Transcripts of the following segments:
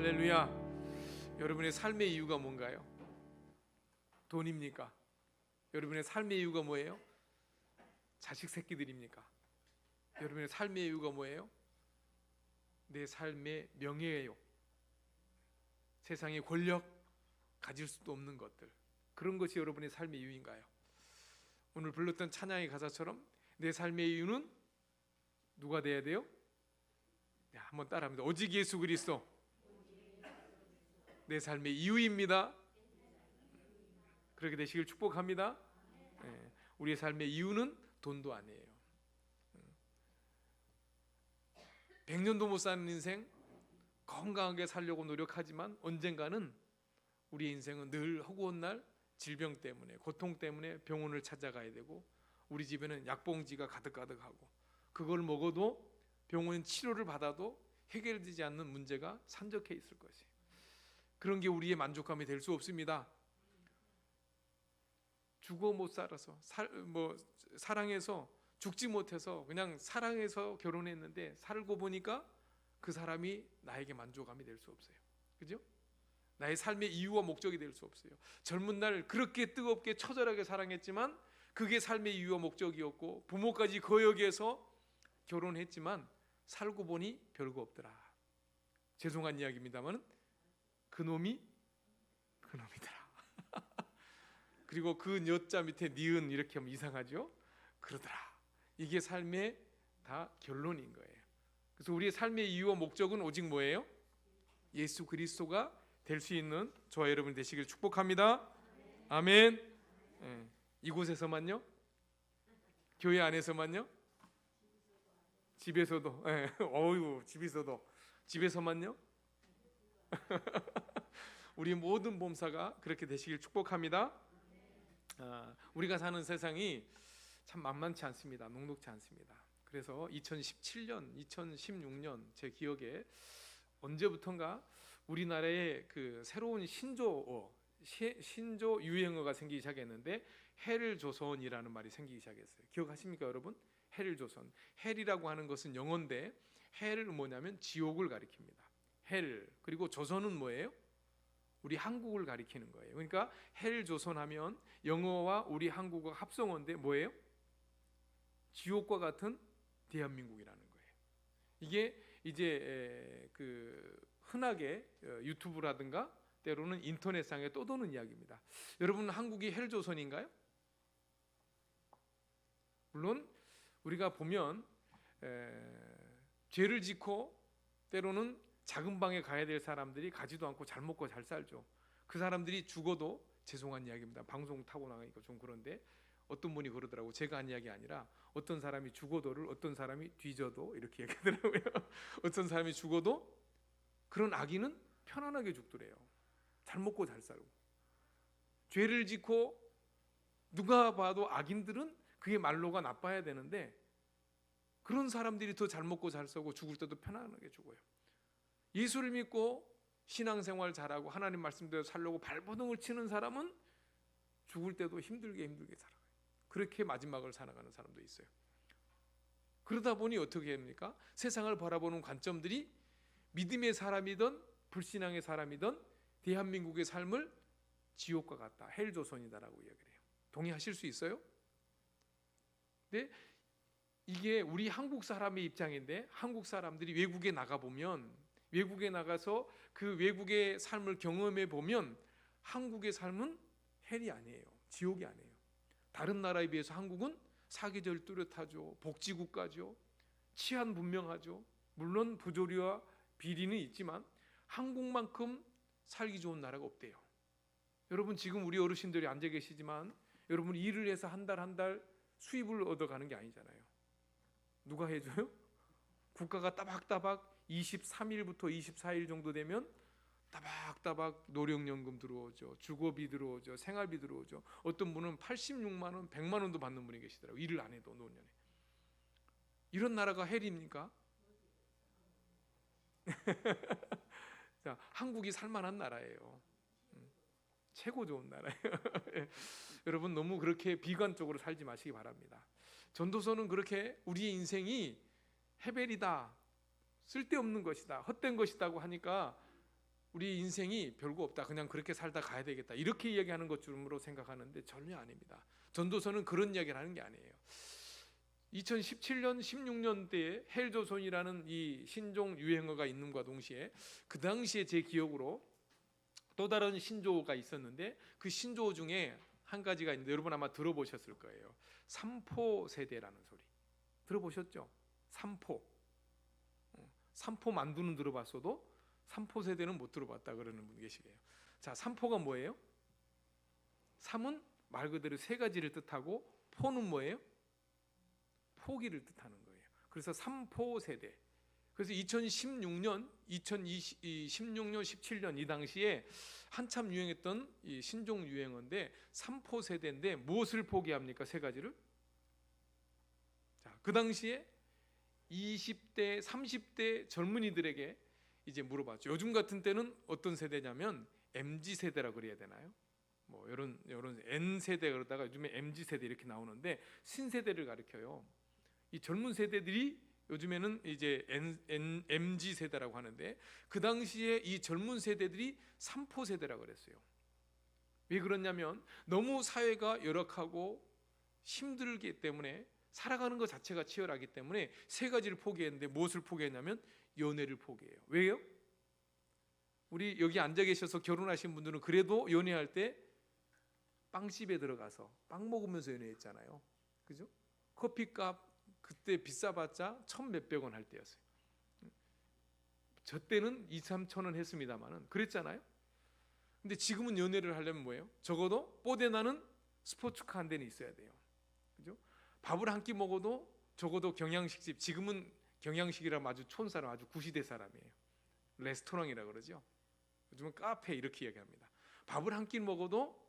할렐루야. 여러분의 삶의 이유가 뭔가요? 돈입니까? 여러분의 삶의 이유가 뭐예요? 자식 새끼들입니까? 여러분의 삶의 이유가 뭐예요? 내 삶의 명예예요. 세상의 권력, 가질 수도 없는 것들, 그런 것이 여러분의 삶의 이유인가요? 오늘 불렀던 찬양의 가사처럼 내 삶의 이유는 누가 돼야 돼요? 네, 한번 따라합니다. 오직 예수 그리스도 내 삶의 이유입니다. 그렇게 되시길 축복합니다. 네, 우리의 삶의 이유는 돈도 아니에요. 100년도 못 사는 인생, 건강하게 살려고 노력하지만 언젠가는 우리의 인생은 늘 허구한 날 질병 때문에, 고통 때문에 병원을 찾아가야 되고, 우리 집에는 약봉지가 가득가득하고, 그걸 먹어도 병원 치료를 받아도 해결되지 않는 문제가 산적해 있을 것이에요. 그런 게 우리의 만족감이 될 수 없습니다. 죽어 못 살아서 사랑해서 죽지 못해서 그냥 사랑해서 결혼했는데 살고 보니까 그 사람이 나에게 만족감이 될 수 없어요. 그죠? 나의 삶의 이유와 목적이 될 수 없어요. 젊은 날 그렇게 뜨겁게 처절하게 사랑했지만 그게 삶의 이유와 목적이었고, 부모까지 거역해서 결혼했지만 살고 보니 별거 없더라. 죄송한 이야기입니다만 그놈이더라. 그리고 그 여자 밑에 니은 이렇게 하면 이상하죠? 그러더라. 이게 삶의 다 결론인 거예요. 그래서 우리의 삶의 이유와 목적은 오직 뭐예요? 예수 그리스도가 될 수 있는 저와 여러분 되시길 축복합니다. 아멘. 네. 이곳에서만요? 교회 안에서만요? 집에서도? 네. 어이구, 집에서만요? 우리 모든 범사가 그렇게 되시길 축복합니다. 우리가 사는 세상이 참 만만치 않습니다. 녹록지 않습니다. 그래서 2017년, 2016년 제 기억에 언제부턴가 우리나라에 그 새로운 신조 유행어가 생기기 시작했는데 헬조선이라는 말이 생기기 시작했어요. 기억하십니까 여러분? 헬조선. 헬이라고 하는 것은 영어인데 헬은 뭐냐면 지옥을 가리킵니다. 헬. 그리고 조선은 뭐예요? 우리 한국을 가리키는 거예요. 그러니까 헬조선 하면 영어와 우리 한국어 합성어인데 뭐예요? 지옥과 같은 대한민국이라는 거예요. 이게 이제 그 흔하게 유튜브라든가 때로는 인터넷상에 떠도는 이야기입니다. 여러분, 한국이 헬조선인가요? 물론 우리가 보면 죄를 짓고 때로는 작은 방에 가야 될 사람들이 가지도 않고 잘 먹고 잘 살죠. 그 사람들이 죽어도, 죄송한 이야기입니다. 방송 타고 나가니까 좀 그런데 어떤 분이 그러더라고. 제가 한 이야기 아니라 어떤 사람이 죽어도를 어떤 사람이 뒤져도 이렇게 얘기하더라고요. 어떤 사람이 죽어도 그런 악인은 편안하게 죽더래요. 잘 먹고 잘 살고. 죄를 짓고 누가 봐도 악인들은 그게 말로가 나빠야 되는데 그런 사람들이 더 잘 먹고 잘 살고 죽을 때도 편안하게 죽어요. 예수를 믿고 신앙생활 잘하고 하나님 말씀대로 살려고 발버둥을 치는 사람은 죽을 때도 힘들게 살아가요. 그렇게 마지막을 살아가는 사람도 있어요. 그러다 보니 어떻게 합니까? 세상을 바라보는 관점들이 믿음의 사람이든 불신앙의 사람이든 대한민국의 삶을 지옥과 같다, 헬조선이다라고 이야기를 해요. 동의하실 수 있어요? 근데 이게 우리 한국 사람의 입장인데, 한국 사람들이 외국에 나가보면, 외국에 나가서 그 외국의 삶을 경험해 보면 한국의 삶은 헬이 아니에요. 지옥이 아니에요. 다른 나라에 비해서 한국은 사계절 뚜렷하죠. 복지국가죠. 치안 분명하죠. 물론 부조리와 비리는 있지만 한국만큼 살기 좋은 나라가 없대요. 여러분, 지금 우리 어르신들이 앉아 계시지만 여러분 일을 해서 한 달 수입을 얻어가는 게 아니잖아요. 누가 해줘요? 국가가 따박따박 23일부터 24일 정도 되면 따박따박 노령연금 들어오죠. 주거비 들어오죠. 생활비 들어오죠. 어떤 분은 86만 원, 100만 원도 받는 분이 계시더라고요. 일을 안 해도 노년에. 이런 나라가 헬입니까? 자, 한국이 살만한 나라예요. 최고 좋은 나라예요. 여러분, 너무 그렇게 비관적으로 살지 마시기 바랍니다. 전도서는 그렇게 우리의 인생이 헤벨이다, 쓸데없는 것이다, 헛된 것이다고 하니까 우리 인생이 별거 없다, 그냥 그렇게 살다 가야 되겠다, 이렇게 이야기하는 것쯤으로 생각하는데 전혀 아닙니다. 전도서는 그런 이야기를 하는 게 아니에요. 2017년 16년대에 헬조선이라는 이 신종 유행어가 있는과 동시에 그 당시에 제 기억으로 또 다른 신조어가 있었는데, 그 신조어 중에 한 가지가 있는데 여러분 아마 들어보셨을 거예요. 삼포 세대라는 소리 들어보셨죠? 삼포 만두는 들어봤어도 삼포 세대는 못 들어봤다 그러는 분 계시게요. 자, 삼포가 뭐예요? 삼은 말 그대로 세 가지를 뜻하고, 포는 뭐예요? 포기를 뜻하는 거예요. 그래서 삼포 세대. 그래서 2016년, 17년 이 당시에 한참 유행했던 이 신종 유행어인데, 삼포 세대인데 무엇을 포기합니까? 세 가지를. 자, 그 당시에 20대, 30대 젊은이들에게 이제 물어봤죠. 요즘 같은 때는 어떤 세대냐면 MZ 세대라 그래야 되나요? 뭐 이런 N 세대 그러다가 요즘에 MZ 세대 이렇게 나오는데, 신세대를 가리켜요. 이 젊은 세대들이 요즘에는 이제 MZ 세대라고 하는데, 그 당시에 이 젊은 세대들이 삼포 세대라고 그랬어요. 왜 그러냐면 너무 사회가 열악하고 힘들기 때문에, 살아가는 것 자체가 치열하기 때문에 세 가지를 포기했는데, 무엇을 포기했냐면 연애를 포기해요. 왜요? 우리 여기 앉아 계셔서 결혼하신 분들은 그래도 연애할 때 빵집에 들어가서 빵 먹으면서 연애했잖아요. 그죠? 커피값 그때 비싸봤자 1,000몇백 원 할 때였어요. 저 때는 2, 3천 원 했습니다만은 그랬잖아요. 근데 지금은 연애를 하려면 뭐예요? 적어도 뽀대나는 스포츠카 한 대는 있어야 돼요. 그죠? 밥을 한 끼 먹어도 적어도 경양식집, 지금은 경양식이라면 아주 촌사람, 아주 구시대 사람이에요. 레스토랑이라 그러죠. 요즘은 카페 이렇게 이야기합니다. 밥을 한 끼 먹어도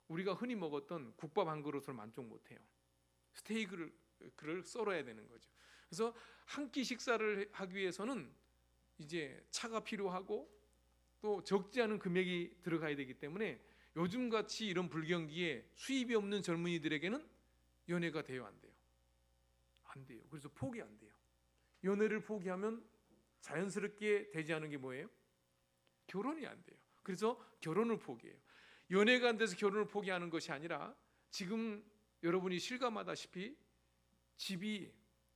우리가 흔히 먹었던 국밥 한 그릇을 만족 못해요. 스테이크를 썰어야 되는 거죠. 그래서 한 끼 식사를 하기 위해서는 이제 차가 필요하고 또 적지 않은 금액이 들어가야 되기 때문에, 요즘같이 이런 불경기에 수입이 없는 젊은이들에게는 연애가 돼요, 안 돼요? 안 돼요. 그래서 포기 안 돼요. 연애를 포기하면 자연스럽게 되지 않은 게 뭐예요? 결혼이 안 돼요. 그래서 결혼을 포기해요. 연애가 안 돼서 결혼을 포기하는 것이 아니라, 지금 여러분이 실감하다시피 집이,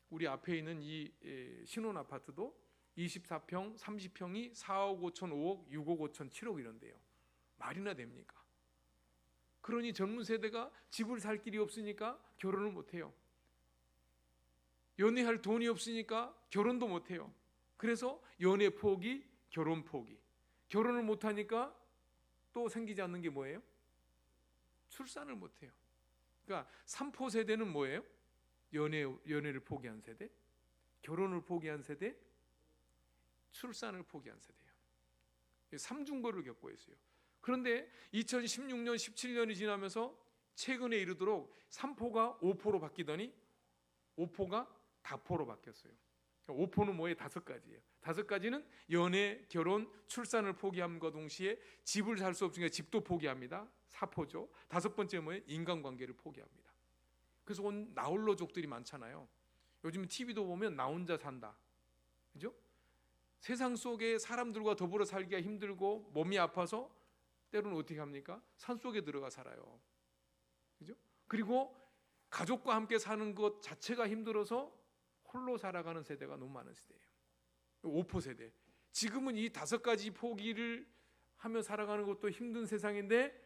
우리 앞에 있는 이 신혼 아파트도 24평, 30평이 4억 5천, 5억, 6억 5천, 7억 이런데요. 말이나 됩니까? 그러니 젊은 세대가 집을 살 길이 없으니까 결혼을 못 해요. 연애할 돈이 없으니까 결혼도 못 해요. 그래서 연애 포기, 결혼 포기. 결혼을 못 하니까 또 생기지 않는 게 뭐예요? 출산을 못 해요. 그러니까 삼포 세대는 뭐예요? 연애를 포기한 세대, 결혼을 포기한 세대, 출산을 포기한 세대예요. 삼중고를 겪고 있어요. 그런데 2016년, 17년이 지나면서 최근에 이르도록 3포가 5포로 바뀌더니 5포가 다포로 바뀌었어요. 5포는 뭐예요? 5가지예요. 5가지는 연애, 결혼, 출산을 포기함과 동시에 집을 살 수 없으니까 집도 포기합니다. 4포죠. 5번째 뭐예요? 인간관계를 포기합니다. 그래서 온 나홀로족들이 많잖아요. 요즘 TV도 보면 나 혼자 산다, 그죠? 세상 속에 사람들과 더불어 살기가 힘들고 몸이 아파서 때로는 어떻게 합니까? 산속에 들어가 살아요. 그죠? 그리고 가족과 함께 사는 것 자체가 힘들어서 홀로 살아가는 세대가 너무 많은 세대예요. 5포 세대. 지금은 이 5가지 포기를 하며 살아가는 것도 힘든 세상인데,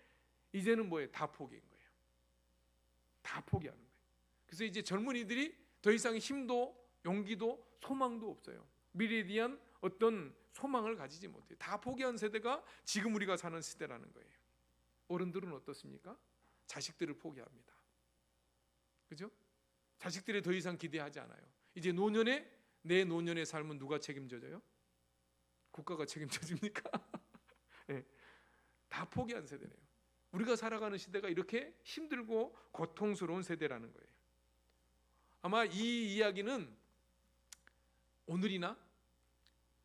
이제는 뭐예요? 다 포기인 거예요. 다 포기하는 거예요. 그래서 이제 젊은이들이 더 이상 힘도 용기도 소망도 없어요. 미래에 대한 어떤 소망을 가지지 못해요. 다 포기한 세대가 지금 우리가 사는 시대라는 거예요. 어른들은 어떻습니까? 자식들을 포기합니다. 그죠? 자식들이 더 이상 기대하지 않아요. 이제 내 노년의 삶은 누가 책임져줘요? 국가가 책임져줍니까? 네. 다 포기한 세대네요. 우리가 살아가는 시대가 이렇게 힘들고 고통스러운 세대라는 거예요. 아마 이 이야기는 오늘이나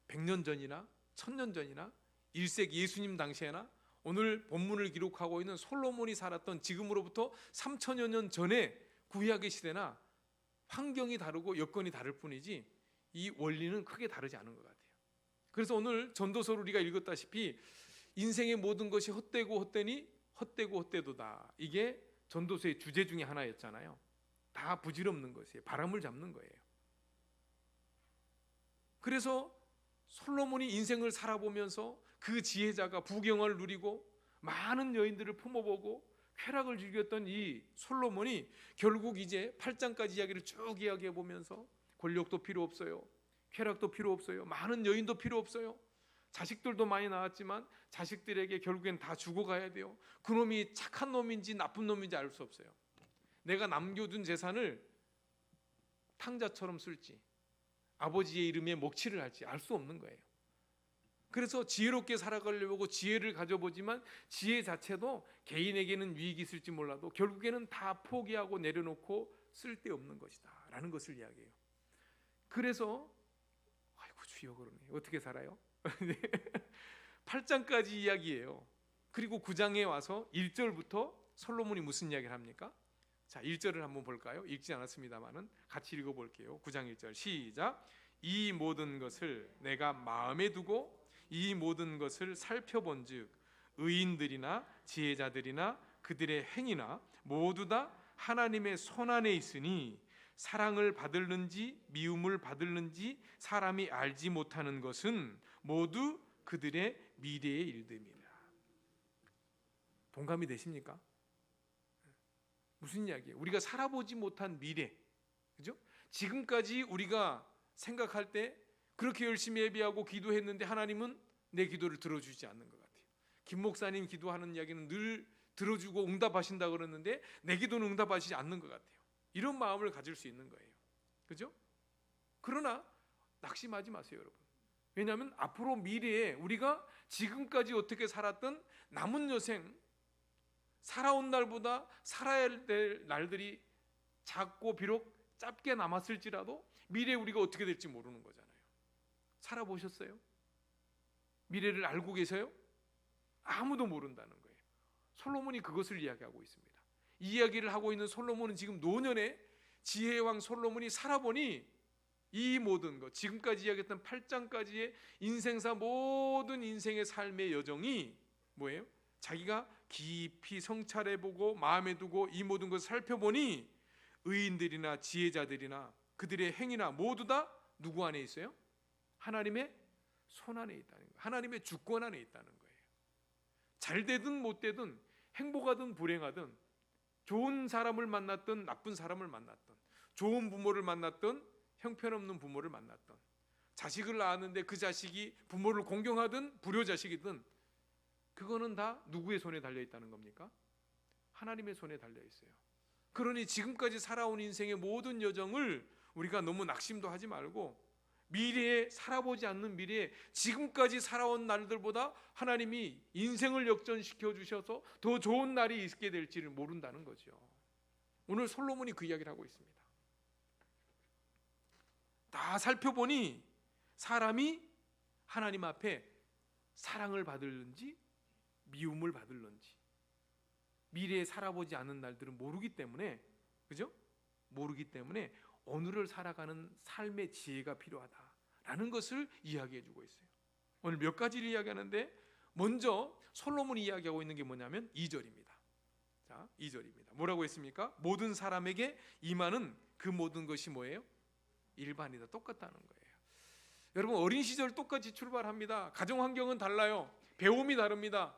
100년 전이나 1000년 전이나 1세기 예수님 당시에나 오늘 본문을 기록하고 있는 솔로몬이 살았던 지금으로부터 3000여 년 전에 구약의 시대나 환경이 다르고 여건이 다를 뿐이지 이 원리는 크게 다르지 않은 것 같아요. 그래서 오늘 전도서를 우리가 읽었다시피 인생의 모든 것이 헛되고 헛되니 헛되고 헛되도다. 이게 전도서의 주제 중에 하나였잖아요. 다 부질없는 것이에요. 바람을 잡는 거예요. 그래서 솔로몬이 인생을 살아보면서 그 지혜자가 부경을 누리고 많은 여인들을 품어보고 쾌락을 즐겼던 이 솔로몬이 결국 이제 8장까지 이야기를 쭉 이야기해 보면서 권력도 필요 없어요. 쾌락도 필요 없어요. 많은 여인도 필요 없어요. 자식들도 많이 낳았지만 자식들에게 결국엔 다 죽어가야 돼요. 그놈이 착한 놈인지 나쁜 놈인지 알 수 없어요. 내가 남겨둔 재산을 탕자처럼 쓸지 아버지의 이름에 먹칠을 할지 알 수 없는 거예요. 그래서 지혜롭게 살아가려고 지혜를 가져보지만 지혜 자체도 개인에게는 유익이 있을지 몰라도 결국에는 다 포기하고 내려놓고 쓸데없는 것이다 라는 것을 이야기해요. 그래서 아이고 주여 그러네. 어떻게 살아요? 8장까지 이야기예요. 그리고 9장에 와서 1절부터 솔로몬이 무슨 이야기를 합니까? 자, 1절을 한번 볼까요? 읽지 않았습니다만은 같이 읽어볼게요. 9장 1절 시작. 이 모든 것을 내가 마음에 두고 이 모든 것을 살펴본즉 의인들이나 지혜자들이나 그들의 행위나 모두 다 하나님의 손안에 있으니 사랑을 받을는지 미움을 받을는지 사람이 알지 못하는 것은 모두 그들의 미래의 일들이라. 동감이 되십니까? 무슨 이야기예요? 우리가 살아보지 못한 미래, 그죠? 지금까지 우리가 생각할 때 그렇게 열심히 예배하고 기도했는데 하나님은 내 기도를 들어주지 않는 것 같아요. 김 목사님 기도하는 이야기는 늘 들어주고 응답하신다 그러는데 내 기도는 응답하시지 않는 것 같아요. 이런 마음을 가질 수 있는 거예요. 그죠? 그러나 낙심하지 마세요, 여러분. 왜냐하면 앞으로 미래에 우리가 지금까지 어떻게 살았던 남은 여생, 살아온 날보다 살아야 될 날들이 작고 비록 짧게 남았을지라도 미래에 우리가 어떻게 될지 모르는 거잖아요. 살아보셨어요? 미래를 알고 계세요? 아무도 모른다는 거예요. 솔로몬이 그것을 이야기하고 있습니다. 이 이야기를 하고 있는 솔로몬은 지금 노년에 지혜의 왕 솔로몬이 살아보니 이 모든 것, 지금까지 이야기했던 8장까지의 인생사 모든 인생의 삶의 여정이 뭐예요? 자기가 깊이 성찰해보고 마음에 두고 이 모든 것을 살펴보니 의인들이나 지혜자들이나 그들의 행위나 모두 다 누구 안에 있어요? 하나님의 손 안에 있다는 거예요. 하나님의 주권 안에 있다는 거예요. 잘 되든 못 되든 행복하든 불행하든 좋은 사람을 만났든 나쁜 사람을 만났든 좋은 부모를 만났든 형편없는 부모를 만났든 자식을 낳았는데 그 자식이 부모를 공경하든 불효자식이든 그거는 다 누구의 손에 달려있다는 겁니까? 하나님의 손에 달려있어요. 그러니 지금까지 살아온 인생의 모든 여정을 우리가 너무 낙심도 하지 말고 미래에 살아보지 않는 미래에 지금까지 살아온 날들보다 하나님이 인생을 역전시켜 주셔서 더 좋은 날이 있게 될지를 모른다는 거죠. 오늘 솔로몬이 그 이야기를 하고 있습니다. 다 살펴보니 사람이 하나님 앞에 사랑을 받을는지 미움을 받을는지 미래에 살아보지 않은 날들은 모르기 때문에, 그죠? 모르기 때문에 오늘을 살아가는 삶의 지혜가 필요하다라는 것을 이야기해 주고 있어요. 오늘 몇 가지를 이야기하는데 먼저 솔로몬이 이야기하고 있는 게 뭐냐면 2절입니다. 자, 2절입니다. 뭐라고 했습니까? 모든 사람에게 임하는 그 모든 것이 뭐예요? 일반이다. 똑같다는 거예요. 여러분 어린 시절 똑같이 출발합니다. 가정 환경은 달라요. 배움이 다릅니다.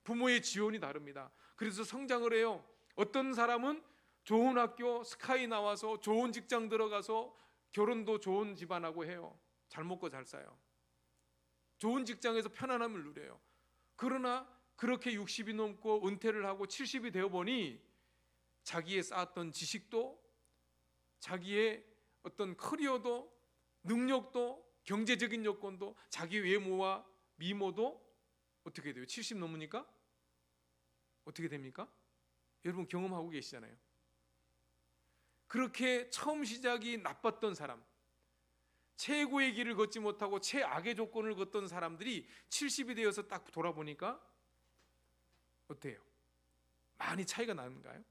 부모의 지원이 다릅니다. 그래서 성장을 해요. 어떤 사람은 좋은 학교 스카이 나와서 좋은 직장 들어가서 결혼도 좋은 집안하고 해요. 잘 먹고 잘 사요. 좋은 직장에서 편안함을 누려요. 그러나 그렇게 60이 넘고 은퇴를 하고 70이 되어 보니 자기의 쌓았던 지식도 자기의 어떤 커리어도 능력도 경제적인 여건도 자기 외모와 미모도 어떻게 돼요? 70 넘으니까 어떻게 됩니까? 여러분 경험하고 계시잖아요. 그렇게 처음 시작이 나빴던 사람, 최고의 길을 걷지 못하고 최악의 조건을 걷던 사람들이 70이 되어서 딱 돌아보니까 어때요? 많이 차이가 나는가요?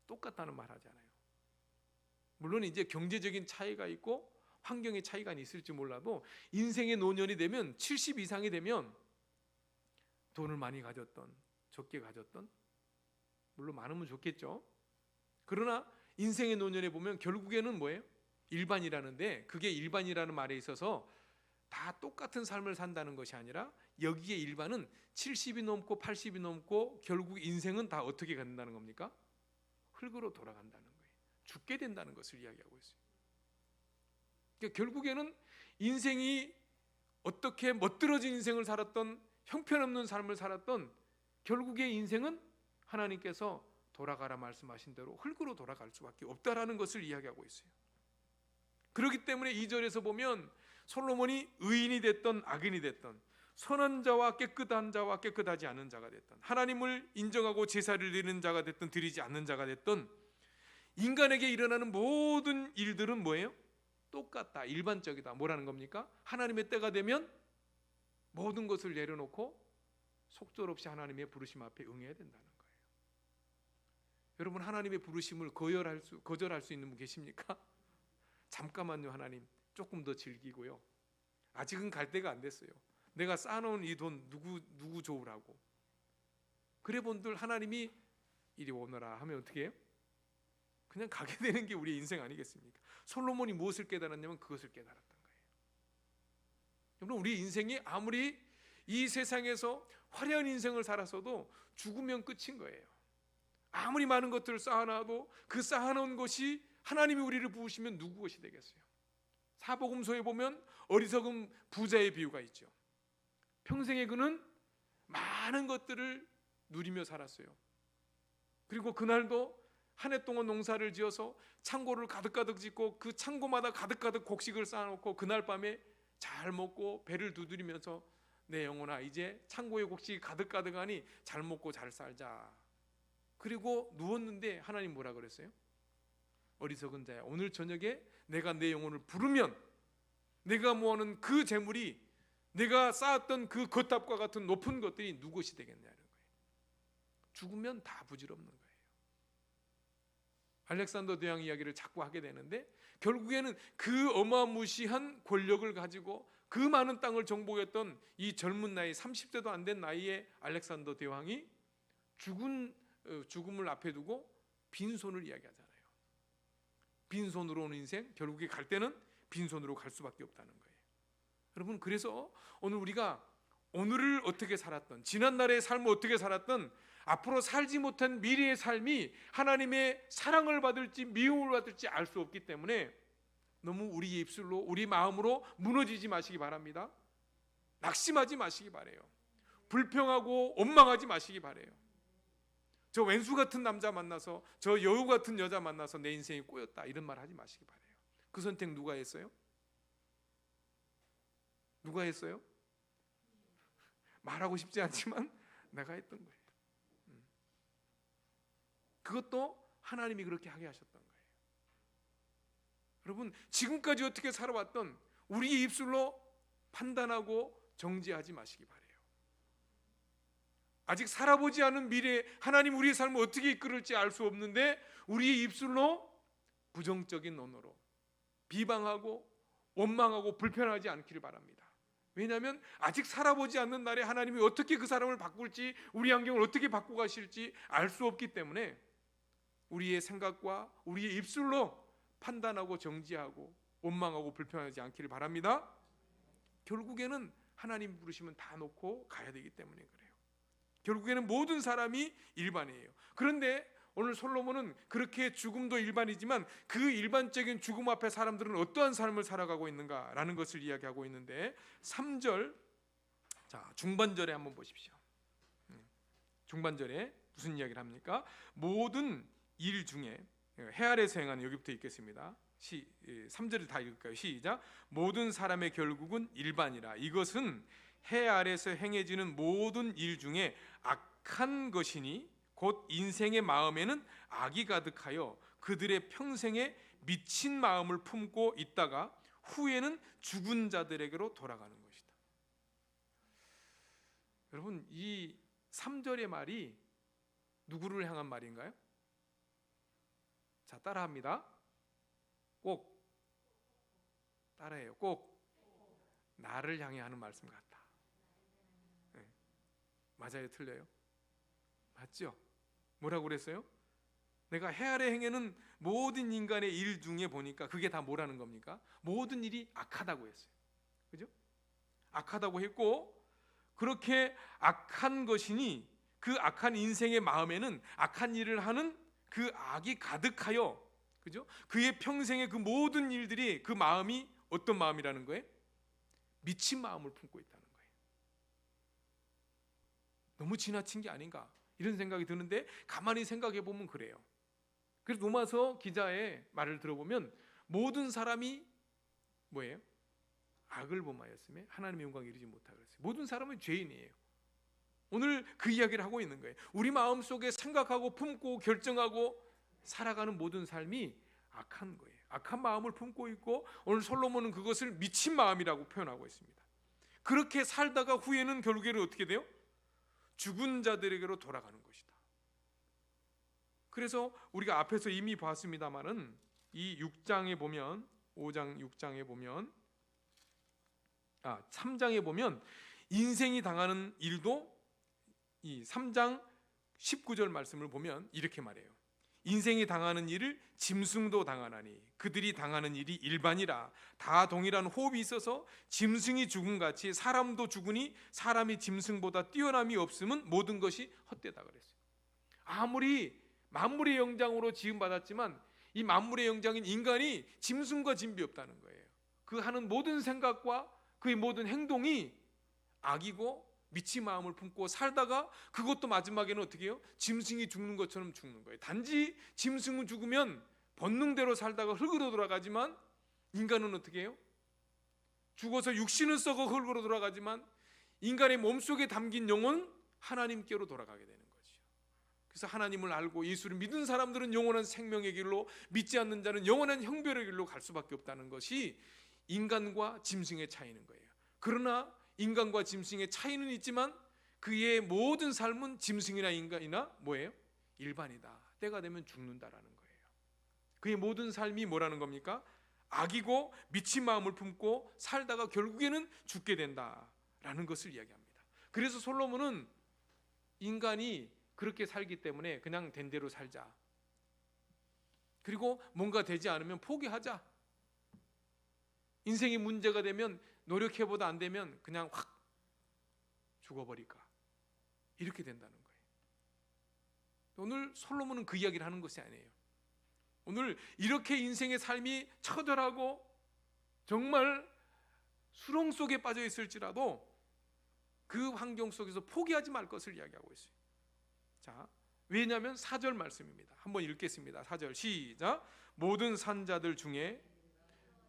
똑같다는 말 하잖아요. 물론 이제 경제적인 차이가 있고 환경의 차이가 있을지 몰라도 인생의 노년이 되면 70 이상이 되면 돈을 많이 가졌던 적게 가졌던 물론 많으면 좋겠죠. 그러나 인생의 노년에 보면 결국에는 뭐예요? 일반이라는데 그게 일반이라는 말에 있어서 다 똑같은 삶을 산다는 것이 아니라 여기에 일반은 70이 넘고 80이 넘고 결국 인생은 다 어떻게 간다는 겁니까? 흙으로 돌아간다는 거예요. 죽게 된다는 것을 이야기하고 있어요. 그러니까 결국에는 인생이 어떻게 멋들어진 인생을 살았던 형편없는 삶을 살았던 결국의 인생은 하나님께서 돌아가라 말씀하신 대로 흙으로 돌아갈 수밖에 없다라는 것을 이야기하고 있어요. 그렇기 때문에 2절에서 보면 솔로몬이 의인이 됐던 악인이 됐던 선한 자와 깨끗한 자와 깨끗하지 않은 자가 됐던 하나님을 인정하고 제사를 드리는 자가 됐던 드리지 않는 자가 됐던 인간에게 일어나는 모든 일들은 뭐예요? 똑같다, 일반적이다. 뭐라는 겁니까? 하나님의 때가 되면 모든 것을 내려놓고 속절없이 하나님의 부르심 앞에 응해야 된다는 거예요. 여러분, 하나님의 부르심을 거절할 수 있는 분 계십니까? 잠깐만요, 하나님 조금 더 즐기고요. 아직은 갈 때가 안 됐어요. 내가 쌓아놓은 이 돈 누구 좋으라고. 그래 본들 하나님이 이리 오너라 하면 어떻게 해요? 그냥 가게 되는 게 우리의 인생 아니겠습니까? 솔로몬이 무엇을 깨달았냐면 그것을 깨달았던 거예요. 여러분, 우리 인생이 아무리 이 세상에서 화려한 인생을 살았어도 죽으면 끝인 거예요. 아무리 많은 것들을 쌓아놔도 그 쌓아놓은 것이 하나님이 우리를 부으시면 누구 것이 되겠어요? 사복음서에 보면 어리석은 부자의 비유가 있죠. 평생에 그는 많은 것들을 누리며 살았어요. 그리고 그날도 한 해 동안 농사를 지어서 창고를 가득가득 짓고 그 창고마다 가득가득 곡식을 쌓아놓고 그날 밤에 잘 먹고 배를 두드리면서 내 영혼아 이제 창고에 곡식이 가득가득하니 잘 먹고 잘 살자. 그리고 누웠는데 하나님 뭐라 그랬어요? 어리석은 자야, 오늘 저녁에 내가 내 영혼을 부르면 내가 모아놓은 그 재물이 내가 쌓았던 그 거탑과 같은 높은 것들이 누구 것이 되겠냐는 거예요. 죽으면 다 부질없는 거예요. 알렉산더 대왕 이야기를 자꾸 하게 되는데 결국에는 그 어마무시한 권력을 가지고 그 많은 땅을 정복했던 이 젊은 나이 30대도 안 된 나이에 알렉산더 대왕이 죽음을 앞에 두고 빈손을 이야기하잖아요. 빈손으로 오는 인생, 결국에 갈 때는 빈손으로 갈 수밖에 없다는 거예요. 여러분, 그래서 오늘 우리가 오늘을 어떻게 살았던, 지난날의 삶을 어떻게 살았던, 앞으로 살지 못한 미래의 삶이 하나님의 사랑을 받을지 미움을 받을지 알 수 없기 때문에 너무 우리 입술로 우리 마음으로 무너지지 마시기 바랍니다. 낙심하지 마시기 바래요. 불평하고 원망하지 마시기 바래요. 저 왼수 같은 남자 만나서 저 여우 같은 여자 만나서 내 인생이 꼬였다 이런 말 하지 마시기 바래요. 그 선택 누가 했어요? 누가 했어요? 말하고 싶지 않지만 내가 했던 거예요. 그것도 하나님이 그렇게 하게 하셨던 거예요. 여러분, 지금까지 어떻게 살아왔던 우리의 입술로 판단하고 정죄하지 마시기 바래요. 아직 살아보지 않은 미래에 하나님 우리의 삶을 어떻게 이끌을지 알 수 없는데 우리의 입술로 부정적인 언어로 비방하고 원망하고 불편하지 않기를 바랍니다. 왜냐하면 아직 살아보지 않는 날에 하나님이 어떻게 그 사람을 바꿀지, 우리 환경을 어떻게 바꾸어 가실지 알 수 없기 때문에 우리의 생각과 우리의 입술로 판단하고 정지하고 원망하고 불편하지 않기를 바랍니다. 결국에는 하나님 부르시면 다 놓고 가야 되기 때문에 그래요. 결국에는 모든 사람이 일반이에요. 그런데 오늘 솔로몬은 그렇게 죽음도 일반이지만 그 일반적인 죽음 앞에 사람들은 어떠한 삶을 살아가고 있는가라는 것을 이야기하고 있는데 3절, 자 중반절에 한번 보십시오. 중반절에 무슨 이야기를 합니까? 모든 일 중에 해 아래에서 행하는, 여기부터 읽겠습니다. 3절을 다 읽을까요? 시작. 모든 사람의 결국은 일반이라. 이것은 해 아래에서 행해지는 모든 일 중에 악한 것이니 곧 인생의 마음에는 악이 가득하여 그들의 평생에 미친 마음을 품고 있다가 후에는 죽은 자들에게로 돌아가는 것이다. 여러분, 이 3절의 말이 누구를 향한 말인가요? 자, 따라합니다. 꼭 따라해요. 꼭 나를 향해 하는 말씀 같다. 네. 맞아요? 틀려요? 맞죠? 뭐라고 그랬어요? 내가 해 아래 행하는 모든 인간의 일 중에 보니까 그게 다 뭐라는 겁니까? 모든 일이 악하다고 했어요. 그죠? 악하다고 했고, 그렇게 악한 것이니 그 악한 인생의 마음에는 악한 일을 하는 그 악이 가득하여, 그죠? 그의 평생의 그 모든 일들이, 그 마음이 어떤 마음이라는 거예요? 미친 마음을 품고 있다는 거예요. 너무 지나친 게 아닌가 이런 생각이 드는데, 가만히 생각해 보면 그래요. 그래서 로마서 기자의 말을 들어보면 모든 사람이 뭐예요? 악을 범하였으며 하나님의 영광에 이르지 못하고 그랬어요. 모든 사람은 죄인이에요. 오늘 그 이야기를 하고 있는 거예요. 우리 마음속에 생각하고 품고 결정하고 살아가는 모든 삶이 악한 거예요. 악한 마음을 품고 있고, 오늘 솔로몬은 그것을 미친 마음이라고 표현하고 있습니다. 그렇게 살다가 후에는 결국에는 어떻게 돼요? 죽은 자들에게로 돌아가는 것이다. 그래서 우리가 앞에서 이미 봤습니다마는 이 6장에 보면, 5장 6장에 보면, 3장에 보면 인생이 당하는 일도 이 3장 19절 말씀을 보면 이렇게 말해요. 인생이 당하는 일을 짐승도 당하나니 그들이 당하는 일이 일반이라. 다 동일한 호흡이 있어서 짐승이 죽음같이 사람도 죽으니 사람이 짐승보다 뛰어남이 없음은 모든 것이 헛되다 그랬어요. 아무리 만물의 영장으로 지음받았지만 이 만물의 영장인 인간이 짐승과 진비 없다는 거예요. 그 하는 모든 생각과 그의 모든 행동이 악이고 미친 마음을 품고 살다가 그것도 마지막에는 어떻게 해요? 짐승이 죽는 것처럼 죽는 거예요. 단지 짐승은 죽으면 본능대로 살다가 흙으로 돌아가지만, 인간은 어떻게 해요? 죽어서 육신은 썩어 흙으로 돌아가지만 인간의 몸속에 담긴 영혼은 하나님께로 돌아가게 되는 거죠. 그래서 하나님을 알고 예수를 믿은 사람들은 영원한 생명의 길로, 믿지 않는 자는 영원한 형벌의 길로 갈 수밖에 없다는 것이 인간과 짐승의 차이는 거예요. 그러나 인간과 짐승의 차이는 있지만 그의 모든 삶은 짐승이나 인간이나 뭐예요? 일반이다. 때가 되면 죽는다라는 거예요. 그의 모든 삶이 뭐라는 겁니까? 악이고 미친 마음을 품고 살다가 결국에는 죽게 된다라는 것을 이야기합니다. 그래서 솔로몬은 인간이 그렇게 살기 때문에 그냥 된 대로 살자, 그리고 뭔가 되지 않으면 포기하자, 인생이 문제가 되면 노력해보다 안 되면 그냥 확 죽어버릴까, 이렇게 된다는 거예요. 오늘 솔로몬은 그 이야기를 하는 것이 아니에요. 오늘 이렇게 인생의 삶이 처절하고 정말 수렁 속에 빠져 있을지라도 그 환경 속에서 포기하지 말 것을 이야기하고 있어요. 자, 왜냐하면 4절 말씀입니다. 한번 읽겠습니다. 4절 시작. 모든 산자들 중에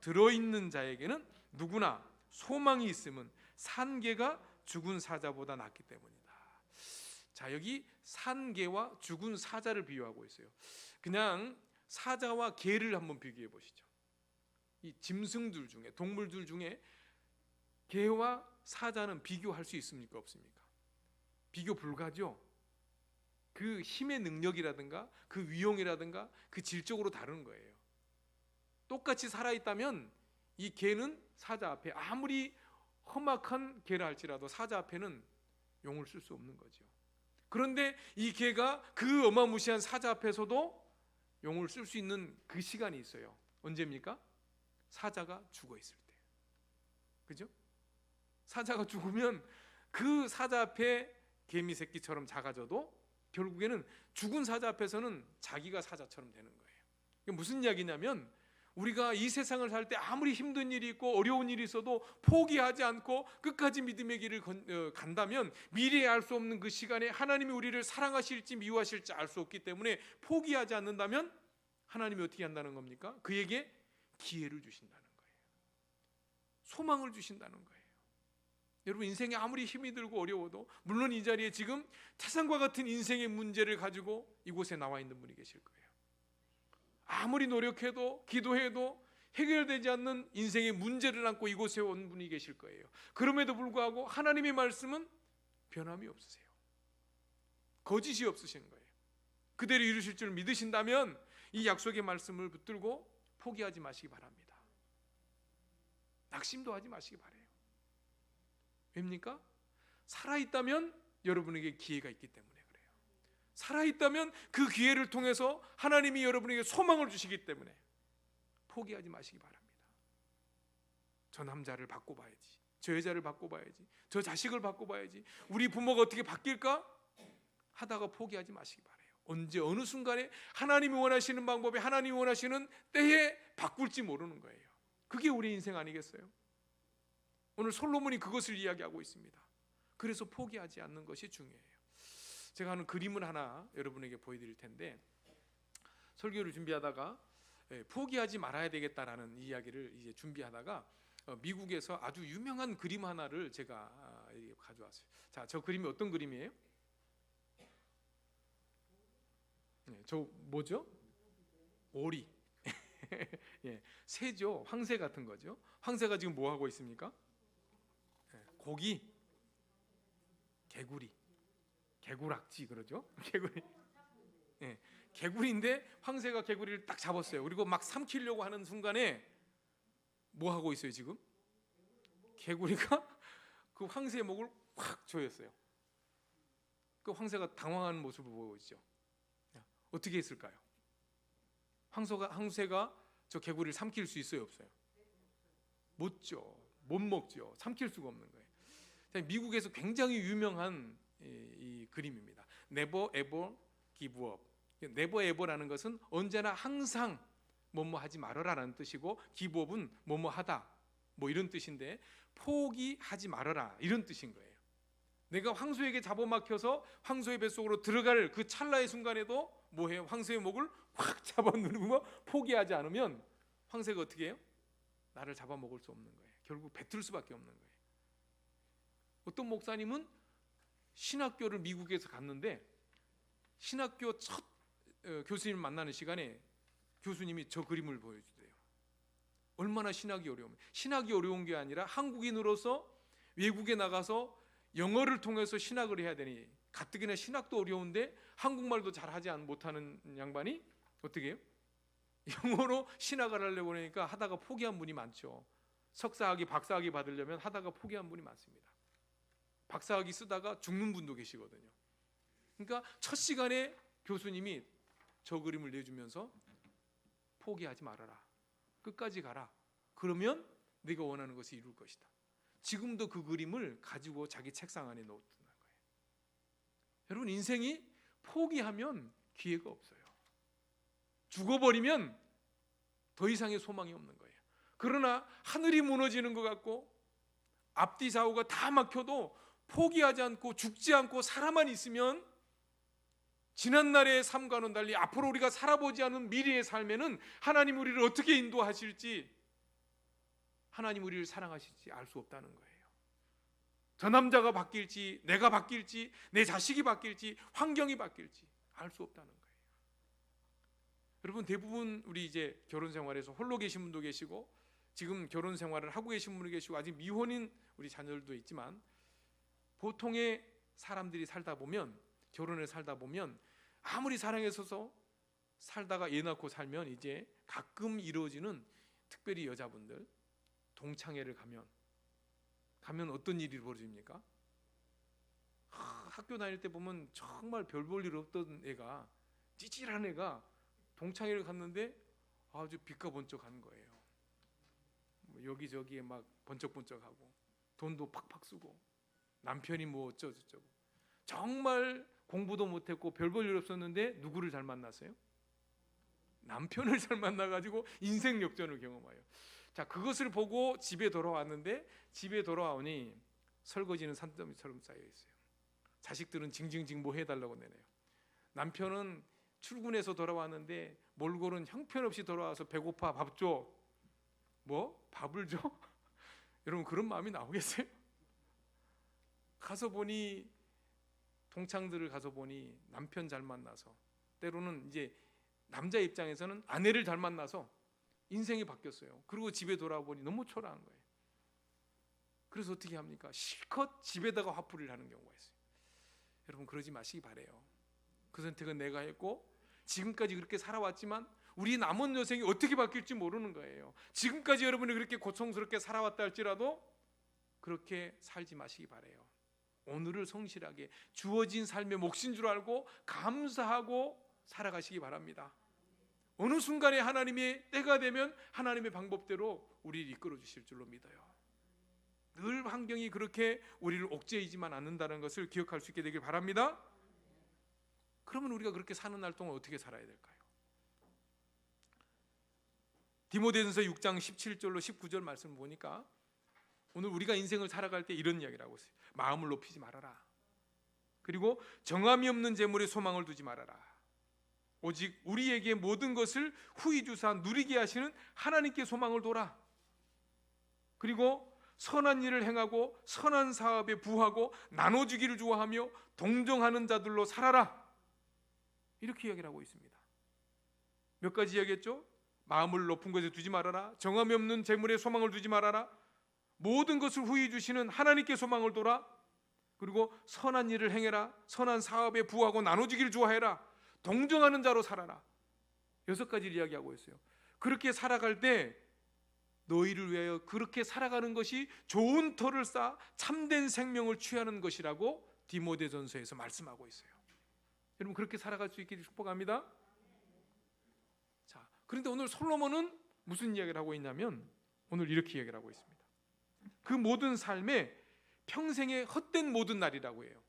들어있는 자에게는 누구나 소망이 있음은 산개가 죽은 사자보다 낫기 때문이다. 자, 여기 산개와 죽은 사자를 비유하고 있어요. 그냥 사자와 개를 한번 비교해 보시죠. 이 짐승들 중에, 동물들 중에 개와 사자는 비교할 수 있습니까? 없습니까? 비교 불가죠. 그 힘의 능력이라든가 그 위용이라든가 그 질적으로 다른 거예요. 똑같이 살아있다면 이 개는 사자 앞에, 아무리 험악한 개라 할지라도 사자 앞에는 용을 쓸 수 없는 거죠. 그런데 이 개가 그 어마무시한 사자 앞에서도 용을 쓸 수 있는 그 시간이 있어요. 언제입니까? 사자가 죽어 있을 때. 그죠? 사자가 죽으면 그 사자 앞에 개미 새끼처럼 작아져도 결국에는 죽은 사자 앞에서는 자기가 사자처럼 되는 거예요. 이게 무슨 이야기냐면, 우리가 이 세상을 살 때 아무리 힘든 일이 있고 어려운 일이 있어도 포기하지 않고 끝까지 믿음의 길을 간다면 미래에 알 수 없는 그 시간에 하나님이 우리를 사랑하실지 미워하실지 알 수 없기 때문에 포기하지 않는다면 하나님이 어떻게 한다는 겁니까? 그에게 기회를 주신다는 거예요. 소망을 주신다는 거예요. 여러분, 인생에 아무리 힘이 들고 어려워도, 물론 이 자리에 지금 태산과 같은 인생의 문제를 가지고 이곳에 나와 있는 분이 계실 거예요. 아무리 노력해도 기도해도 해결되지 않는 인생의 문제를 안고 이곳에 온 분이 계실 거예요. 그럼에도 불구하고 하나님의 말씀은 변함이 없으세요. 거짓이 없으신 거예요. 그대로 이루실 줄 믿으신다면 이 약속의 말씀을 붙들고 포기하지 마시기 바랍니다. 낙심도 하지 마시기 바래요. 왜입니까? 살아있다면 여러분에게 기회가 있기 때문에 그래요. 살아있다면 그 기회를 통해서 하나님이 여러분에게 소망을 주시기 때문에 포기하지 마시기 바랍니다. 저 남자를 바꿔봐야지, 저 여자를 바꿔봐야지, 저 자식을 바꿔봐야지, 우리 부모가 어떻게 바뀔까 하다가 포기하지 마시기 바래요. 언제 어느 순간에 하나님이 원하시는 방법에, 하나님이 원하시는 때에 바꿀지 모르는 거예요. 그게 우리 인생 아니겠어요? 오늘 솔로몬이 그것을 이야기하고 있습니다. 그래서 포기하지 않는 것이 중요해요. 제가 하는 그림을 하나 여러분에게 보여드릴 텐데, 설교를 준비하다가 포기하지 말아야 되겠다라는 이야기를 이제 준비하다가 미국에서 아주 유명한 그림 하나를 제가 가져왔어요. 자, 저 그림이 어떤 그림이에요? 저 뭐죠? 오리. 예, 새죠. 황새 같은 거죠. 황새가 지금 뭐 하고 있습니까? 고기, 개구리, 개구락지 그러죠. 개구리. 예, 개구리인데 황새가 개구리를 딱 잡았어요. 그리고 막 삼키려고 하는 순간에 뭐 하고 있어요 지금? 개구리가 그 황새의 목을 확 조였어요. 그 황새가 당황하는 모습을 보이죠. 어떻게 했을까요? 황새가 저 개구리를 삼킬 수 있어요, 없어요? 못 먹죠. 삼킬 수가 없는 거예요. 미국에서 굉장히 유명한 이 그림입니다. Never ever give up. Never ever라는 것은 언제나 항상 뭐뭐 하지 말아라라는 뜻이고, give up은 뭐뭐 하다 뭐 이런 뜻인데, 포기하지 말아라 이런 뜻인 거예요. 내가 황소에게 잡아막혀서 황소의 뱃속으로 들어갈 그 찰나의 순간에도 뭐해요? 황소의 목을 확 잡아 누르고 포기하지 않으면 황새가 어떻게 해요? 나를 잡아먹을 수 없는 거예요. 결국 뱉을 수밖에 없는 거예요. 어떤 목사님은 신학교를 미국에서 갔는데, 신학교 첫 교수님을 만나는 시간에 교수님이 저 그림을 보여주대요. 얼마나 신학이 어려우면, 신학이 어려운 게 아니라 한국인으로서 외국에 나가서 영어를 통해서 신학을 해야 되니, 가뜩이나 신학도 어려운데 한국말도 잘하지 못하는 양반이 어떻게 해요? 영어로 신학을 하려고 하니까 하다가 포기한 분이 많죠. 석사학위, 박사학위 받으려면 하다가 포기한 분이 많습니다. 박사학위 쓰다가 죽는 분도 계시거든요. 그러니까 첫 시간에 교수님이 저 그림을 내주면서 포기하지 말아라, 끝까지 가라, 그러면 네가 원하는 것을 이룰 것이다. 지금도 그 그림을 가지고 자기 책상 안에 넣어두는 거예요. 여러분, 인생이 포기하면 기회가 없어요. 죽어버리면 더 이상의 소망이 없는 거예요. 그러나 하늘이 무너지는 것 같고 앞뒤 좌우가 다 막혀도 포기하지 않고 죽지 않고 살아만 있으면, 지난날의 삶과는 달리 앞으로 우리가 살아보지 않은 미래의 삶에는 하나님 우리를 어떻게 인도하실지, 하나님 우리를 사랑하실지 알 수 없다는 거예요. 저 남자가 바뀔지, 내가 바뀔지, 내 자식이 바뀔지, 환경이 바뀔지 알 수 없다는 거예요. 여러분, 대부분 우리 이제 결혼 생활에서 홀로 계신 분도 계시고, 지금 결혼 생활을 하고 계신 분도 계시고, 아직 미혼인 우리 자녀들도 있지만, 보통의 사람들이 살다 보면, 결혼을 살다 보면 아무리 사랑해서 살다가 애 낳고 살면 이제 가끔 이루어지는, 특별히 여자분들 동창회를 가면 어떤 일이 벌어집니까? 학교 다닐 때 보면 정말 별 볼 일 없던 애가, 찌질한 애가 동창회를 갔는데 아주 빛가번쩍한 거예요. 여기저기에 막 번쩍번쩍하고 돈도 팍팍 쓰고, 남편이 뭐 어쩌고저쩌고, 정말 공부도 못했고 별 볼 일 없었는데 누구를 잘 만났어요? 남편을 잘 만나가지고 인생 역전을 경험해요. 자, 그것을 보고 집에 돌아왔는데, 집에 돌아오니 설거지는 산더미처럼 쌓여 있어요. 자식들은 징징징 뭐 해달라고 내네요. 남편은 출근해서 돌아왔는데 몰골은 형편없이 돌아와서 배고파, 밥 줘. 뭐? 밥을 줘? 여러분, 그런 마음이 나오겠어요? 가서 보니, 동창들을 가서 보니 남편 잘 만나서, 때로는 이제 남자 입장에서는 아내를 잘 만나서 인생이 바뀌었어요. 그리고 집에 돌아보니 너무 초라한 거예요. 그래서 어떻게 합니까? 실컷 집에다가 화풀이를 하는 경우가 있어요. 여러분, 그러지 마시기 바래요. 그 선택은 내가 했고 지금까지 그렇게 살아왔지만 우리 남은 여생이 어떻게 바뀔지 모르는 거예요. 지금까지 여러분이 그렇게 고통스럽게 살아왔다 할지라도 그렇게 살지 마시기 바래요. 오늘을 성실하게 주어진 삶의 몫인 줄 알고 감사하고 살아가시기 바랍니다. 어느 순간에 하나님의 때가 되면 하나님의 방법대로 우리를 이끌어 주실 줄로 믿어요. 늘 환경이 그렇게 우리를 옥죄이지만 않는다는 것을 기억할 수 있게 되길 바랍니다. 그러면 우리가 그렇게 사는 날 동안 어떻게 살아야 될까요? 디모데전서 6장 17절로 19절 말씀을 보니까 오늘 우리가 인생을 살아갈 때 이런 이야기를 하고 있어요. 마음을 높이지 말아라. 그리고 정함이 없는 재물에 소망을 두지 말아라. 오직 우리에게 모든 것을 후히 주사 누리게 하시는 하나님께 소망을 둬라. 그리고 선한 일을 행하고 선한 사업에 부하고 나눠주기를 좋아하며 동정하는 자들로 살아라. 이렇게 이야기를 하고 있습니다. 몇 가지 이야기했죠? 마음을 높은 것에 두지 말아라. 정함이 없는 재물에 소망을 두지 말아라. 모든 것을 후히 주시는 하나님께 소망을 둬라. 그리고 선한 일을 행해라. 선한 사업에 부하고 나눠주기를 좋아해라. 동정하는 자로 살아라. 6가지를 이야기하고 있어요. 그렇게 살아갈 때 너희를 위하여 그렇게 살아가는 것이 좋은 터를 쌓아 참된 생명을 취하는 것이라고 디모데전서에서 말씀하고 있어요. 여러분 그렇게 살아갈 수 있기를 축복합니다. 자, 그런데 오늘 솔로몬은 무슨 이야기를 하고 있냐면 오늘 이렇게 이야기를 하고 있습니다. 그 모든 삶에 평생의 헛된 모든 날이라고 해요.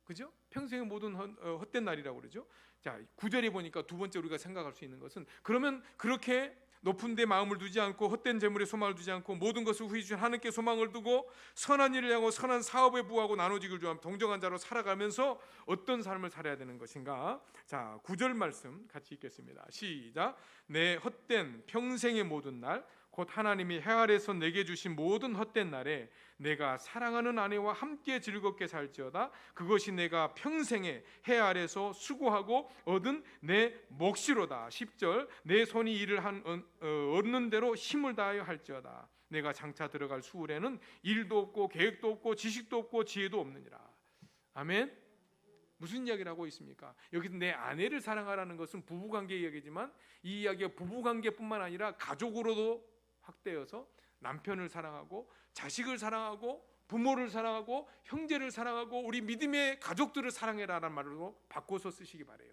그죠? 평생의 모든 헛된 날이라고 그러죠. 자, 9절에 보니까 두 번째 우리가 생각할 수 있는 것은 그러면 그렇게 높은 데 마음을 두지 않고 헛된 재물에 소망을 두지 않고 모든 것을 후히 주신 하나님께 소망을 두고 선한 일을 하고 선한 사업에 부하고 나눠지기를 좋아하며 동정한 자로 살아가면서 어떤 삶을 살아야 되는 것인가? 자, 9절 말씀 같이 읽겠습니다. 시작. 내 헛된 평생의 모든 날 곧 하나님이 해 아래서 내게 주신 모든 헛된 날에 내가 사랑하는 아내와 함께 즐겁게 살지어다. 그것이 내가 평생에 해 아래서 수고하고 얻은 내 몫이로다. 10절 내 손이 일을 얻는 대로 힘을 다하여 할지어다. 내가 장차 들어갈 수울에는 일도 없고 계획도 없고 지식도 없고 지혜도 없느니라. 아멘. 무슨 이야기를 하고 있습니까? 여기서 내 아내를 사랑하라는 것은 부부관계 이야기지만 이 이야기가 부부관계뿐만 아니라 가족으로도 확대해서 남편을 사랑하고 자식을 사랑하고 부모를 사랑하고 형제를 사랑하고 우리 믿음의 가족들을 사랑해라라는 말로 바꿔서 쓰시기 바래요.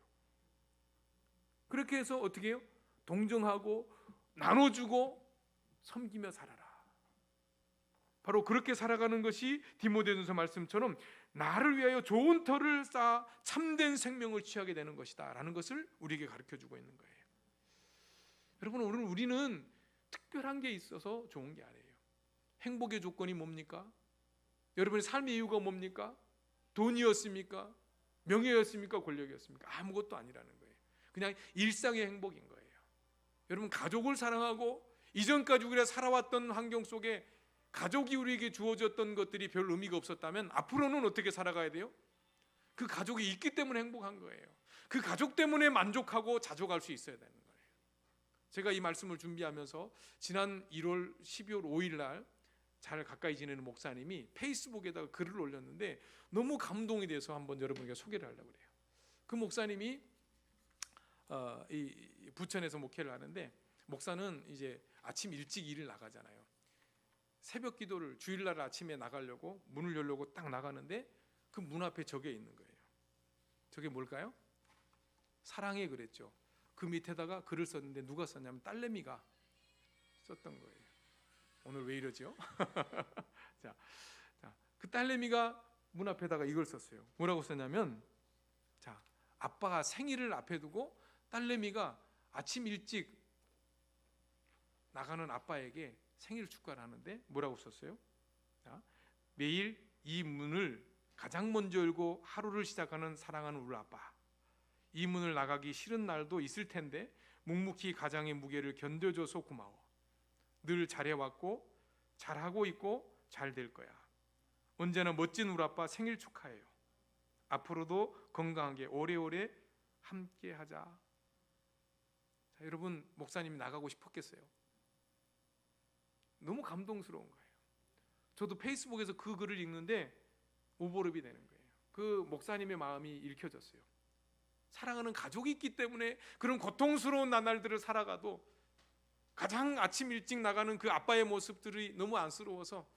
그렇게 해서 어떻게 해요? 동정하고 나눠주고 섬기며 살아라. 바로 그렇게 살아가는 것이 디모데전서 말씀처럼 나를 위하여 좋은 터를 쌓아 참된 생명을 취하게 되는 것이다 라는 것을 우리에게 가르쳐주고 있는 거예요. 여러분 오늘 우리는 특별한 게 있어서 좋은 게 아니에요. 행복의 조건이 뭡니까? 여러분의 삶의 이유가 뭡니까? 돈이었습니까? 명예였습니까? 권력이었습니까? 아무것도 아니라는 거예요. 그냥 일상의 행복인 거예요. 여러분 가족을 사랑하고 이전까지 우리가 살아왔던 환경 속에 가족이 우리에게 주어졌던 것들이 별 의미가 없었다면 앞으로는 어떻게 살아가야 돼요? 그 가족이 있기 때문에 행복한 거예요. 그 가족 때문에 만족하고 자족할 수 있어야 되는 거예요. 제가 이 말씀을 준비하면서 지난 1월 12월 5일 날 잘 가까이 지내는 목사님이 페이스북에다가 글을 올렸는데 너무 감동이 돼서 한번 여러분에게 소개를 하려고 그래요. 그 목사님이 이 부천에서 목회를 하는데 목사는 이제 아침 일찍 일을 나가잖아요. 새벽 기도를 주일날 아침에 나가려고 문을 열려고 딱 나가는데 그 문 앞에 저게 있는 거예요. 저게 뭘까요? 사랑해 그랬죠. 그 밑에다가 글을 썼는데 누가 썼냐면 딸내미가 썼던 거예요. 오늘 왜 이러죠? 자, 그 딸내미가 문 앞에다가 이걸 썼어요. 뭐라고 썼냐면 자, 아빠가 생일을 앞에 두고 딸내미가 아침 일찍 나가는 아빠에게 생일 축하를 하는데 뭐라고 썼어요? 자, 매일 이 문을 가장 먼저 열고 하루를 시작하는 사랑하는 우리 아빠. 이 문을 나가기 싫은 날도 있을 텐데 묵묵히 가장의 무게를 견뎌줘서 고마워. 늘 잘해왔고 잘하고 있고 잘 될 거야. 언제나 멋진 우리 아빠 생일 축하해요. 앞으로도 건강하게 오래오래 함께하자. 자, 여러분 목사님이 나가고 싶었겠어요? 너무 감동스러운 거예요. 저도 페이스북에서 그 글을 읽는데 오버랩이 되는 거예요. 그 목사님의 마음이 읽혀졌어요. 사랑하는 가족이 있기 때문에 그런 고통스러운 나날들을 살아가도 가장 아침 일찍 나가는 그 아빠의 모습들이 너무 안쓰러워서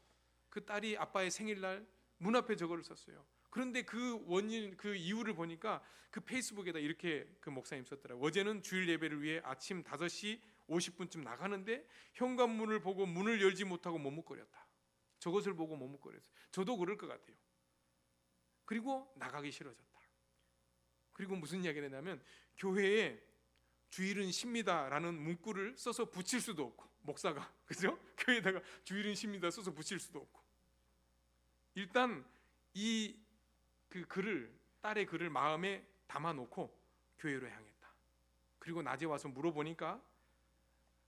그 딸이 아빠의 생일날 문 앞에 저거를 썼어요. 그런데 그 원인, 그 이유를 보니까 그 페이스북에다 이렇게 그 목사님 썼더라고요. 어제는 주일 예배를 위해 아침 5시 50분쯤 나가는데 현관문을 보고 문을 열지 못하고 머뭇거렸다. 저것을 보고 머뭇거렸어요. 저도 그럴 것 같아요. 그리고 나가기 싫어졌다. 그리고 무슨 이야기를 했냐면 교회에 주일은 쉽니다라는 문구를 써서 붙일 수도 없고, 목사가 그죠? 교회에다가 주일은 쉽니다 써서 붙일 수도 없고, 일단 이 그 글을, 딸의 글을 마음에 담아놓고 교회로 향했다. 그리고 낮에 와서 물어보니까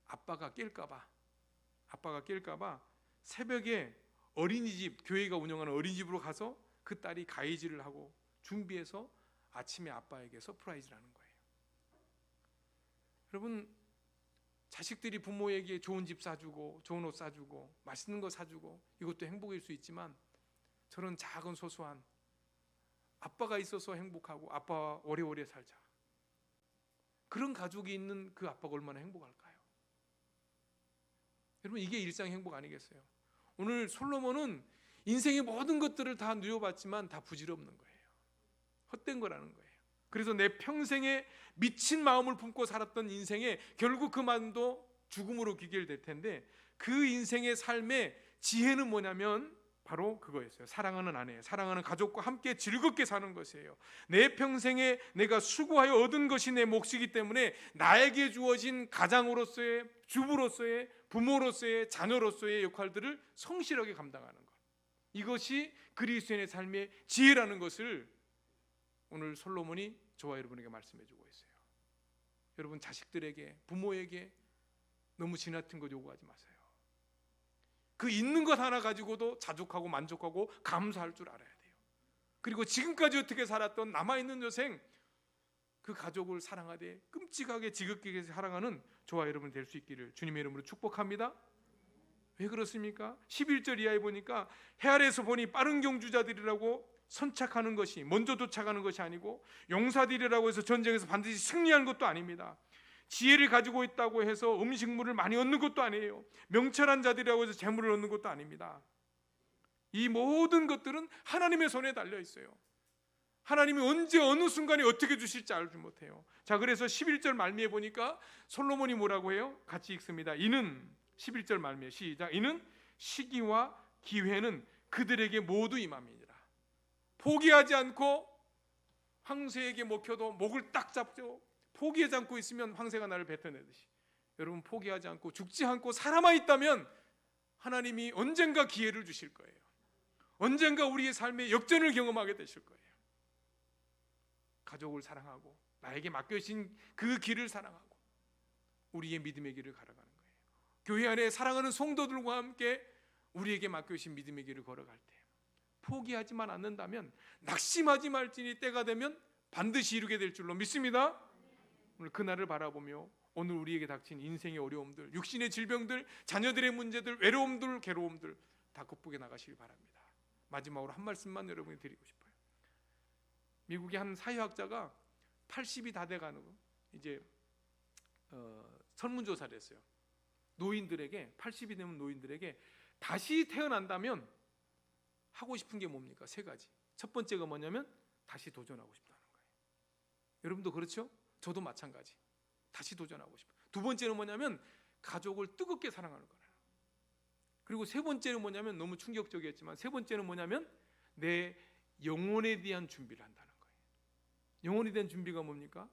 아빠가 깰까봐 새벽에 어린이집, 교회가 운영하는 어린이집으로 가서 그 딸이 가위질을 하고 준비해서 아침에 아빠에게 서프라이즈를 하는 거예요. 여러분, 자식들이 부모에게 좋은 집 사주고 좋은 옷 사주고 맛있는 거 사주고 이것도 행복일 수 있지만, 저런 작은 소소한 아빠가 있어서 행복하고 아빠와 오래오래 살자, 그런 가족이 있는 그 아빠가 얼마나 행복할까요? 여러분, 이게 일상 행복 아니겠어요? 오늘 솔로몬은 인생의 모든 것들을 다 누려봤지만 다 부질없는 거예요. 헛된 거라는 거예요. 그래서 내 평생에 미친 마음을 품고 살았던 인생에 결국 그 마음도 죽음으로 귀결될 텐데, 그 인생의 삶의 지혜는 뭐냐면 바로 그거였어요. 사랑하는 아내, 사랑하는 가족과 함께 즐겁게 사는 것이에요. 내 평생에 내가 수고하여 얻은 것이 내 몫이기 때문에 나에게 주어진 가장으로서의, 주부로서의, 부모로서의, 자녀로서의 역할들을 성실하게 감당하는 것, 이것이 그리스도인의 삶의 지혜라는 것을 오늘 솔로몬이 저와 여러분에게 말씀해 주고 있어요. 여러분, 자식들에게, 부모에게 너무 지나친 것 요구하지 마세요. 그 있는 것 하나 가지고도 자족하고 만족하고 감사할 줄 알아야 돼요. 그리고 지금까지 어떻게 살았던 남아있는 여생, 그 가족을 사랑하되 끔찍하게 지극하게 사랑하는 저와 여러분 될 수 있기를 주님의 이름으로 축복합니다. 왜 그렇습니까? 11절 이하에 보니까 해 아래에서 보니 빠른 경주자들이라고 선착하는 것이, 먼저 도착하는 것이 아니고 용사들이라고 해서 전쟁에서 반드시 승리하는 것도 아닙니다. 지혜를 가지고 있다고 해서 음식물을 많이 얻는 것도 아니에요. 명철한 자들이라고 해서 재물을 얻는 것도 아닙니다. 이 모든 것들은 하나님의 손에 달려 있어요. 하나님이 언제 어느 순간에 어떻게 주실지 알지 못해요. 자, 그래서 11절 말미에 보니까 솔로몬이 뭐라고 해요? 같이 읽습니다. 이는 11절 말미에 시작. 이는 시기와 기회는 그들에게 모두 임함이니라. 포기하지 않고 황새에게 먹혀도 목을 딱 잡죠. 포기하지 않고 있으면 황새가 나를 뱉어내듯이, 여러분, 포기하지 않고 죽지 않고 살아만 있다면 하나님이 언젠가 기회를 주실 거예요. 언젠가 우리의 삶에 역전을 경험하게 되실 거예요. 가족을 사랑하고 나에게 맡겨진 그 길을 사랑하고 우리의 믿음의 길을 걸어가는 거예요. 교회 안에 사랑하는 성도들과 함께 우리에게 맡겨진 믿음의 길을 걸어갈 때 포기하지만 않는다면, 낙심하지 말지니 때가 되면 반드시 이루게 될 줄로 믿습니다. 오늘 그날을 바라보며 오늘 우리에게 닥친 인생의 어려움들, 육신의 질병들, 자녀들의 문제들, 외로움들, 괴로움들 다 극복해 나가시길 바랍니다. 마지막으로 한 말씀만 여러분이 드리고 싶어요. 미국의 한 사회학자가 80이 다 돼가는 이제 설문조사를 했어요. 노인들에게, 80이 되면 노인들에게 다시 태어난다면 하고 싶은 게 뭡니까? 3가지. 첫 번째가 뭐냐면 다시 도전하고 싶다는 거예요. 여러분도 그렇죠? 저도 마찬가지. 다시 도전하고 싶어요. 두 번째는 뭐냐면 가족을 뜨겁게 사랑하는 거예요. 그리고 세 번째는 뭐냐면, 너무 충격적이었지만 세 번째는 뭐냐면 내 영혼에 대한 준비를 한다는 거예요. 영혼에 대한 준비가 뭡니까?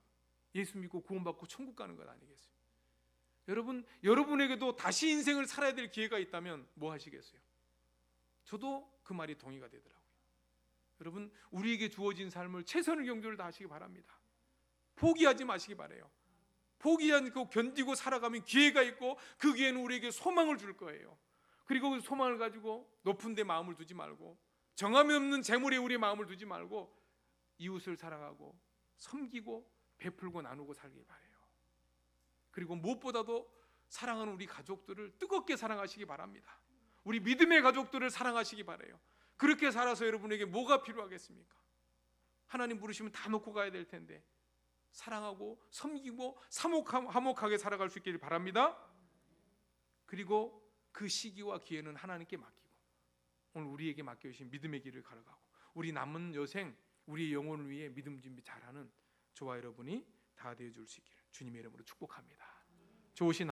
예수 믿고 구원받고 천국 가는 것 아니겠어요? 여러분에게도 다시 인생을 살아야 될 기회가 있다면 뭐 하시겠어요? 저도 그 말이 동의가 되더라고요. 여러분, 우리에게 주어진 삶을 최선을 경주를 다하시기 바랍니다. 포기하지 마시기 바라요. 포기하지 않고 견디고 살아가면 기회가 있고 그 기회는 우리에게 소망을 줄 거예요. 그리고 그 소망을 가지고 높은 데 마음을 두지 말고, 정함이 없는 재물에 우리의 마음을 두지 말고 이웃을 사랑하고 섬기고 베풀고 나누고 살길 바라요. 그리고 무엇보다도 사랑하는 우리 가족들을 뜨겁게 사랑하시기 바랍니다. 우리 믿음의 가족들을 사랑하시기 바라요. 그렇게 살아서 여러분에게 뭐가 필요하겠습니까? 하나님 부르시면 다 놓고 가야 될 텐데 사랑하고 섬기고 화목하게 살아갈 수 있기를 바랍니다. 그리고 그 시기와 기회는 하나님께 맡기고 오늘 우리에게 맡겨주신 믿음의 길을 걸어가고 우리 남은 여생 우리의 영혼을 위해 믿음 준비 잘하는 저와 여러분이 다 되어줄 수 있기를 주님의 이름으로 축복합니다. 좋으신